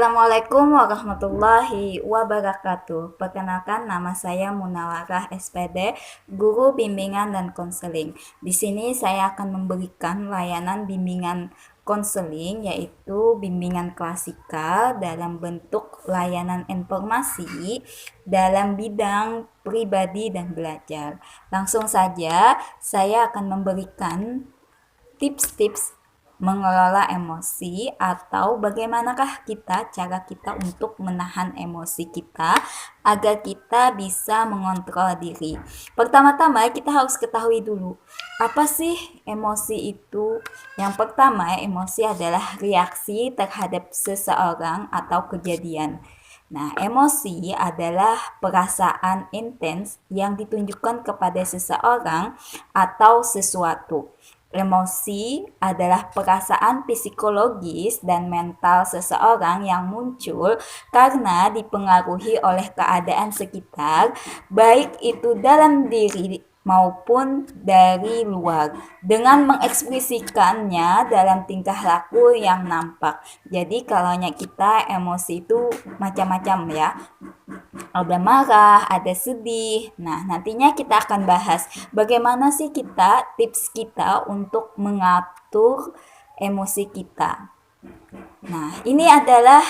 Assalamualaikum warahmatullahi wabarakatuh. Perkenalkan, nama saya Munawarah SPD, guru bimbingan dan konseling. Di sini saya akan memberikan layanan bimbingan konseling, yaitu bimbingan klasikal dalam bentuk layanan informasi dalam bidang pribadi dan belajar. Langsung saja, saya akan memberikan tips-tips mengelola emosi atau bagaimanakah cara kita untuk menahan emosi kita agar kita bisa mengontrol diri. Pertama-tama kita harus ketahui dulu, apa sih emosi itu? Yang pertama, emosi adalah reaksi terhadap seseorang atau kejadian. Nah, emosi adalah perasaan intens yang ditunjukkan kepada seseorang atau sesuatu. Emosi adalah perasaan psikologis dan mental seseorang yang muncul karena dipengaruhi oleh keadaan sekitar, baik itu dalam diri maupun dari luar, dengan mengekspresikannya dalam tingkah laku yang nampak. Jadi kalau kita emosi itu macam-macam ya. Ada marah, ada sedih. Nah, nantinya kita akan bahas bagaimana sih tips kita untuk mengatur emosi kita. Nah, ini adalah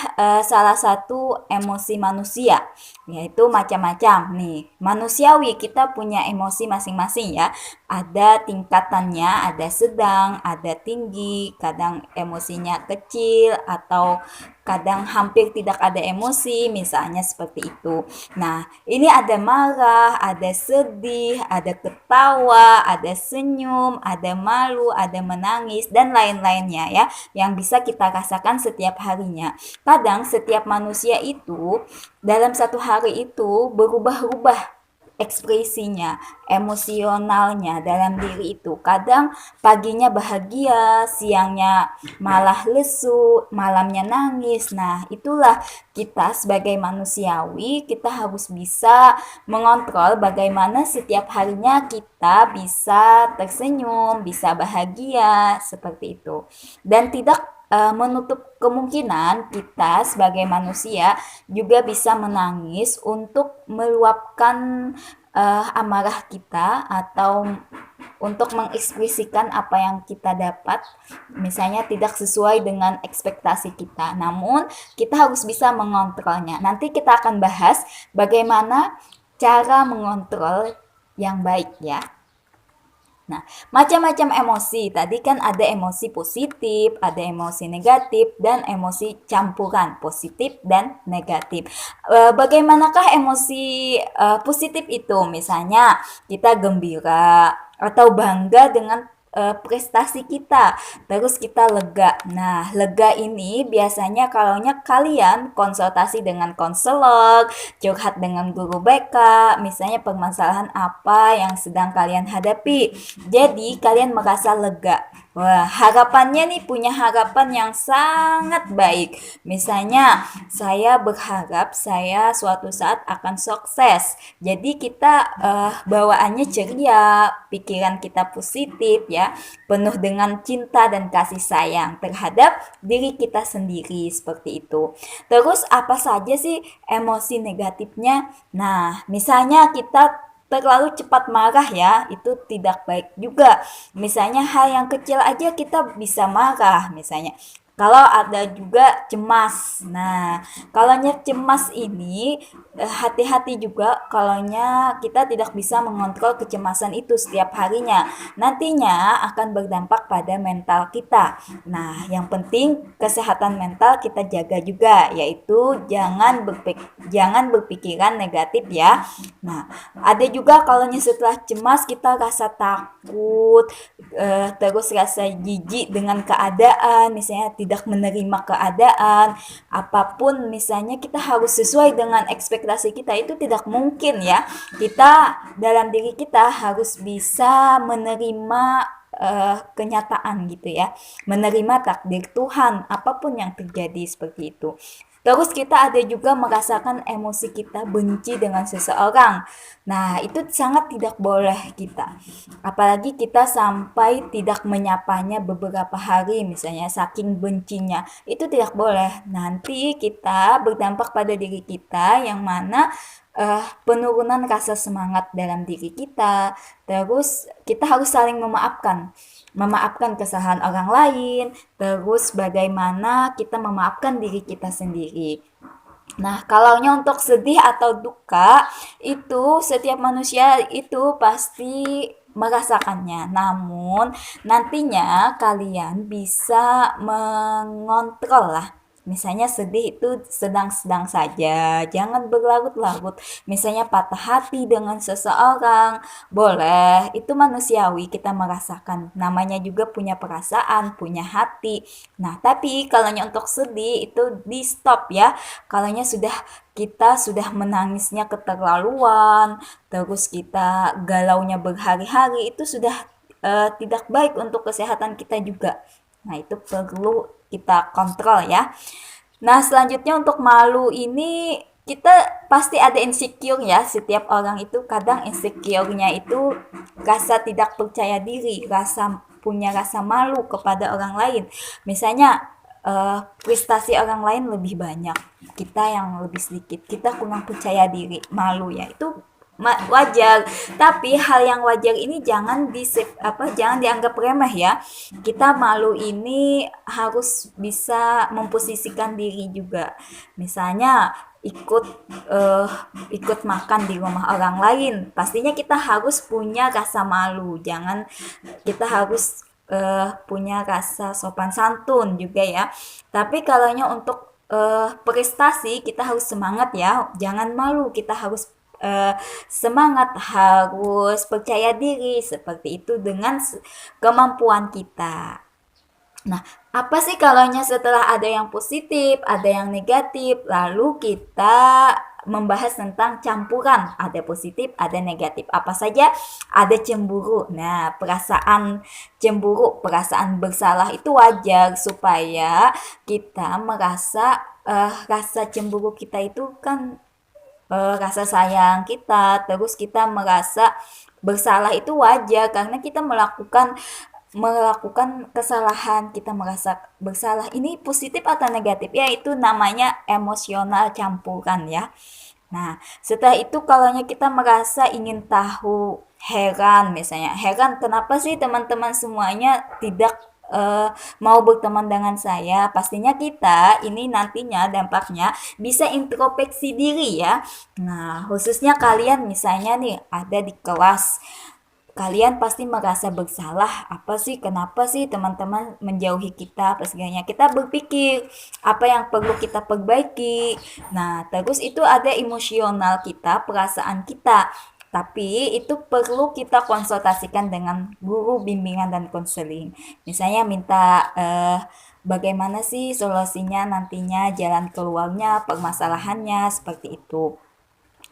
salah satu emosi manusia, yaitu macam-macam nih. Manusiawi, kita punya emosi masing-masing ya. Ada tingkatannya, ada sedang, ada tinggi, kadang emosinya kecil atau kadang hampir tidak ada emosi, misalnya seperti itu. Nah, ini ada marah, ada sedih, ada ketawa, ada senyum, ada malu, ada menangis, dan lain-lainnya ya, yang bisa kita rasakan setiap harinya. Kadang setiap manusia itu dalam satu hari itu berubah-ubah ekspresinya, emosionalnya dalam diri itu. Kadang paginya bahagia, siangnya malah lesu, malamnya nangis. Nah, itulah kita sebagai manusiawi, kita harus bisa mengontrol bagaimana setiap harinya kita bisa tersenyum, bisa bahagia, seperti itu. Dan tidak menutup kemungkinan kita sebagai manusia juga bisa menangis untuk meluapkan amarah kita atau untuk mengekspresikan apa yang kita dapat, misalnya tidak sesuai dengan ekspektasi kita. Namun, kita harus bisa mengontrolnya. Nanti kita akan bahas bagaimana cara mengontrol yang baik ya. Nah, macam-macam emosi. Tadi kan ada emosi positif, ada emosi negatif, dan emosi campuran positif dan negatif. Bagaimanakah emosi positif itu? Misalnya kita gembira atau bangga dengan prestasi kita, terus kita lega. Nah, lega ini biasanya kalau kalian konsultasi dengan konselor, curhat dengan guru BK, misalnya permasalahan apa yang sedang kalian hadapi. Jadi kalian merasa lega. Wah, harapannya nih, punya harapan yang sangat baik. Misalnya, saya berharap saya suatu saat akan sukses. Jadi kita bawaannya ceria, pikiran kita positif ya, penuh dengan cinta dan kasih sayang terhadap diri kita sendiri, seperti itu. Terus apa saja sih emosi negatifnya? Nah, misalnya kita terlalu cepat marah ya, itu tidak baik juga. Misalnya hal yang kecil aja kita bisa marah, misalnya. Kalau ada juga cemas. Nah, kalau cemas ini hati-hati juga kalau kita tidak bisa mengontrol kecemasan itu setiap harinya. Nantinya akan berdampak pada mental kita. Nah, yang penting kesehatan mental kita jaga juga, yaitu jangan berpikiran negatif ya. Nah, ada juga kalau setelah cemas kita rasa takut, terus rasa jijik dengan keadaan, misalnya tidak menerima keadaan, apapun misalnya kita harus sesuai dengan ekspektasi kita, itu tidak mungkin ya. Kita dalam diri kita harus bisa menerima kenyataan gitu ya, menerima takdir Tuhan apapun yang terjadi, seperti itu. Terus kita ada juga merasakan emosi kita benci dengan seseorang. Nah, itu sangat tidak boleh kita. Apalagi kita sampai tidak menyapanya beberapa hari misalnya saking bencinya. Itu tidak boleh. Nanti kita berdampak pada diri kita yang mana penurunan rasa semangat dalam diri kita. Terus kita harus saling memaafkan. Memaafkan kesalahan orang lain, terus bagaimana kita memaafkan diri kita sendiri. Nah, kalaunya untuk sedih atau duka, itu setiap manusia itu pasti merasakannya. Namun, nantinya kalian bisa mengontrol lah. Misalnya sedih itu sedang-sedang saja, jangan berlarut-larut. Misalnya patah hati dengan seseorang, boleh, itu manusiawi kita merasakan. Namanya juga punya perasaan, punya hati. Nah, tapi kalau untuk sedih itu di stop ya. Kalaunya kita sudah menangisnya keterlaluan, terus kita galaunya berhari-hari, itu sudah tidak baik untuk kesehatan kita juga. Nah, itu perlu kita kontrol ya. Nah, selanjutnya untuk malu ini kita pasti ada insecure ya. Setiap orang itu kadang insecure-nya itu rasa tidak percaya diri, punya rasa malu kepada orang lain. Misalnya prestasi orang lain lebih banyak, kita yang lebih sedikit, kita kurang percaya diri, malu ya. Itu wajar, tapi hal yang wajar ini jangan dianggap remeh ya. Kita malu ini harus bisa memposisikan diri juga. Misalnya ikut eh, ikut makan di rumah orang lain, pastinya kita harus punya rasa malu. Jangan kita harus punya rasa sopan santun juga ya. Tapi kalaunya untuk prestasi kita harus semangat ya, jangan malu, kita harus semangat, harus percaya diri seperti itu dengan kemampuan kita. Nah, apa sih kalaunya setelah ada yang positif, ada yang negatif, lalu kita membahas tentang campuran, ada positif, ada negatif. Apa saja? Ada cemburu. Nah, perasaan cemburu, perasaan bersalah itu wajar supaya kita merasa rasa cemburu kita itu kan rasa sayang kita, terus kita merasa bersalah itu wajar karena kita melakukan kesalahan, kita merasa bersalah. Ini positif atau negatif? Ya, itu namanya emosional campuran ya. Nah, setelah itu kalaunya kita merasa ingin tahu, heran misalnya, heran kenapa sih teman-teman semuanya tidak mau berteman dengan saya, pastinya kita ini nantinya dampaknya bisa introspeksi diri ya. Nah, khususnya kalian misalnya nih ada di kelas, kalian pasti merasa bersalah, apa sih, kenapa sih teman-teman menjauhi kita, apa segalanya. Kita berpikir apa yang perlu kita perbaiki. Nah, terus itu ada emosional kita, perasaan kita. Tapi itu perlu kita konsultasikan dengan guru bimbingan dan konseling. Misalnya minta bagaimana sih solusinya nantinya, jalan keluarnya, permasalahannya, seperti itu.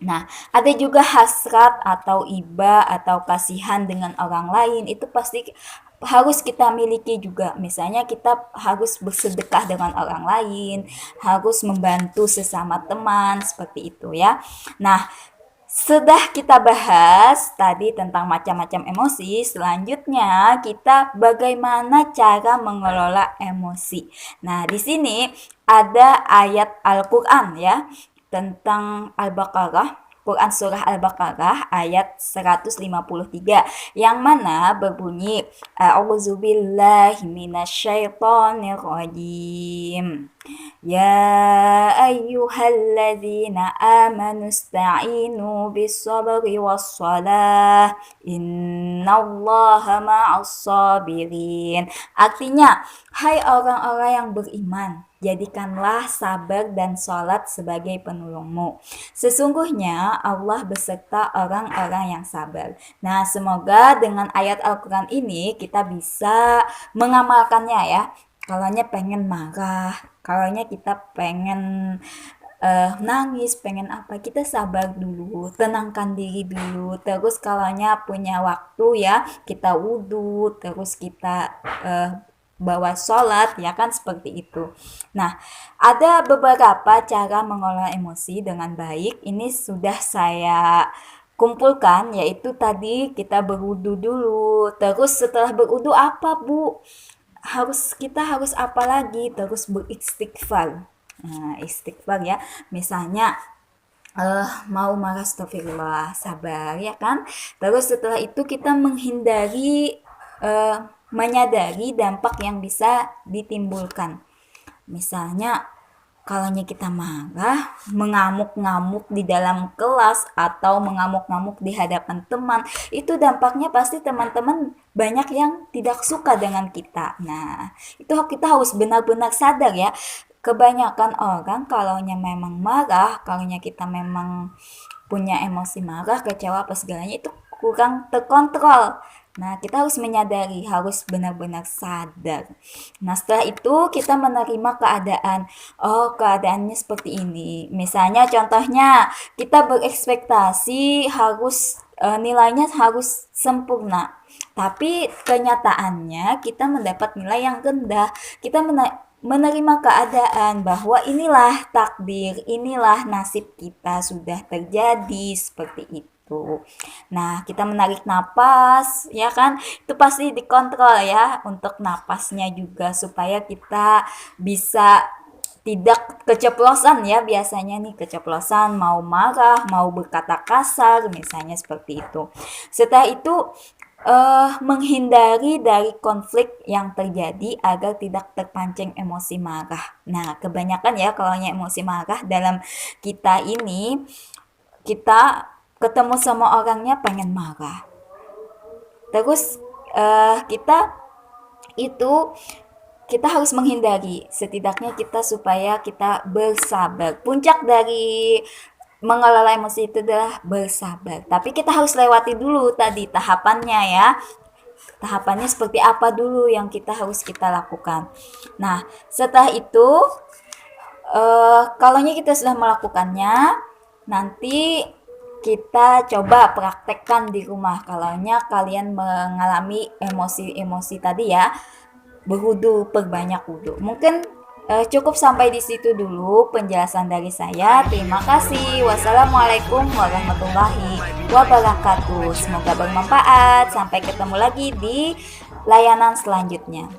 Nah, ada juga hasrat atau iba atau kasihan dengan orang lain, itu pasti harus kita miliki juga. Misalnya kita harus bersedekah dengan orang lain, harus membantu sesama teman, seperti itu ya. Nah, sudah kita bahas tadi tentang macam-macam emosi, selanjutnya kita bagaimana cara mengelola emosi. Nah, di sini ada ayat Al-Qur'an ya tentang Al-Baqarah, Quran Surah Al-Baqarah ayat 153 yang mana berbunyi A'udzubillahi minasyaitonir rajim. Ya ayyuhalladzina amanu ista'inu bis-sabri was-salah innallaha ma'as sabirin. Artinya, hai orang-orang yang beriman, jadikanlah sabar dan sholat sebagai penolongmu. Sesungguhnya Allah beserta orang-orang yang sabar. Nah, semoga dengan ayat Al-Quran ini kita bisa mengamalkannya ya. Kalaunya pengen marah, kalaunya kita pengen nangis, pengen apa, kita sabar dulu, tenangkan diri dulu. Terus kalaunya punya waktu ya, kita wudhu, terus kita bawa sholat, ya kan seperti itu. Nah, ada beberapa cara mengolah emosi dengan baik. Ini sudah saya kumpulkan, yaitu tadi kita berwudu dulu. Terus setelah berwudu apa, Bu? Kita harus apa lagi? Terus beristighfar. Nah, istighfar ya. Misalnya mau marah, astagfirullah, sabar ya kan. Terus setelah itu kita menyadari dampak yang bisa ditimbulkan. Misalnya kalau kita marah, mengamuk-ngamuk di dalam kelas atau mengamuk-ngamuk di hadapan teman, itu dampaknya pasti teman-teman banyak yang tidak suka dengan kita. Nah, itu kita harus benar-benar sadar ya. Kebanyakan orang kalaunya memang marah, kalaunya kita memang punya emosi marah, kecewa apa segalanya, itu kurang terkontrol. Nah, kita harus menyadari, harus benar-benar sadar. Nah, setelah itu kita menerima keadaan. Oh, keadaannya seperti ini. Misalnya contohnya, kita berekspektasi nilainya harus sempurna. Tapi kenyataannya kita mendapat nilai yang rendah. Kita menerima keadaan bahwa inilah takdir, inilah nasib kita sudah terjadi seperti itu. Nah, kita menarik napas, ya kan? Itu pasti dikontrol ya untuk napasnya juga supaya kita bisa tidak keceplosan ya, biasanya nih keceplosan mau marah, mau berkata kasar, misalnya seperti itu. Setelah itu menghindari dari konflik yang terjadi agar tidak terpancing emosi marah. Nah, kebanyakan ya kalau emosi marah dalam kita ini, kita ketemu sama orangnya pengen marah. Terus kita harus menghindari, setidaknya kita supaya kita bersabar. Puncak dari mengelola emosi itu adalah bersabar. Tapi kita harus lewati dulu tadi tahapannya ya. Tahapannya seperti apa dulu yang kita lakukan. Nah, setelah itu kalaunya kita sudah melakukannya, nanti kita coba praktekkan di rumah. Kalaunya kalian mengalami emosi-emosi tadi ya, berwudu, perbanyak wudu. Mungkin cukup sampai di situ dulu penjelasan dari saya. Terima kasih. Wassalamualaikum warahmatullahi wabarakatuh. Semoga bermanfaat. Sampai ketemu lagi di layanan selanjutnya.